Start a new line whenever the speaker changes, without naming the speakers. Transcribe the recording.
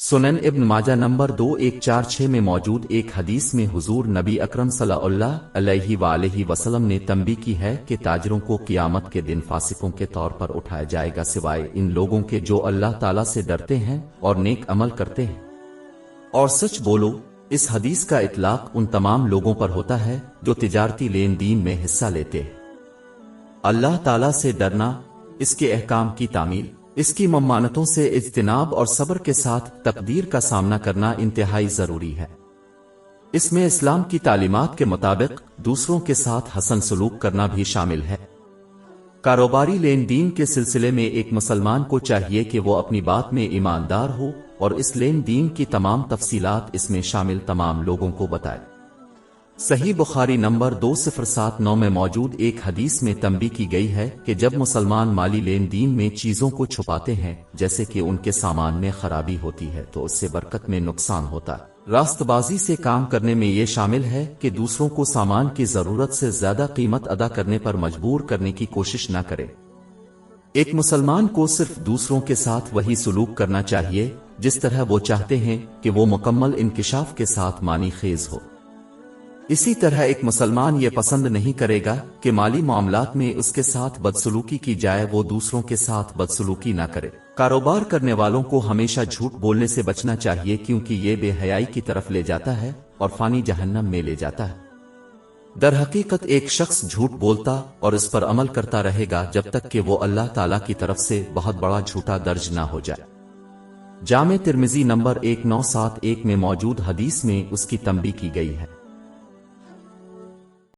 सुनन इब्न माजा नंबर 2146 में मौजूद एक हदीस में हुजूर नबी अकरम सल्लल्लाहु अलैहि वसल्लम ने तंबी की है कि ताजरों को क़ियामत के दिन फासिकों के तौर पर उठाया जाएगा सिवाय इन लोगों के जो अल्लाह ताला से डरते हैं और नेक अमल करते हैं और सच बोलो। इस हदीस का इतलाक उन तमाम लोगों पर होता है जो तिजारती लेन देन में हिस्सा लेते हैं। अल्लाह ताला से डरना, इसके अहकाम की तामील, इसकी ममानतों से इज्तिनाब और सब्र के साथ तकदीर का सामना करना इंतहाई जरूरी है। इसमें इस्लाम की तालीमात के मुताबिक दूसरों के साथ हसन सलूक करना भी शामिल है। कारोबारी लेन देन के सिलसिले में एक मुसलमान को चाहिए कि वो अपनी बात में ईमानदार हो और इस लेन देन की तमाम तफसीलात इसमें शामिल तमाम लोगों को बताए। सही बुखारी नंबर 2079 में मौजूद एक हदीस में तंबी की गई है कि जब मुसलमान माली लेन देन में चीजों को छुपाते हैं जैसे कि उनके सामान में खराबी होती है तो उससे बरकत में नुकसान होता है। रास्तबाजी से काम करने में ये शामिल है कि दूसरों को सामान की जरूरत से ज्यादा कीमत अदा करने पर मजबूर करने की कोशिश न करे। एक मुसलमान को सिर्फ दूसरों के साथ वही सलूक करना चाहिए जिस तरह वो चाहते हैं कि वो मुकम्मल इंकिशाफ के साथ मानी खेज हो। इसी तरह एक मुसलमान ये पसंद नहीं करेगा कि माली मामलात में उसके साथ बदसलूकी की जाए, वो दूसरों के साथ बदसलूकी ना करे। कारोबार करने वालों को हमेशा झूठ बोलने से बचना चाहिए क्योंकि ये बेहयाई की तरफ ले जाता है और फानी जहन्नम में ले जाता है। दर हकीकत एक शख्स झूठ बोलता और इस पर अमल करता रहेगा जब तक कि वो अल्लाह ताला की तरफ से बहुत बड़ा झूठा दर्ज ना हो जाए। जामे तिर्मिजी नंबर 1971 में मौजूद हदीस में उसकी तंबी की गई है।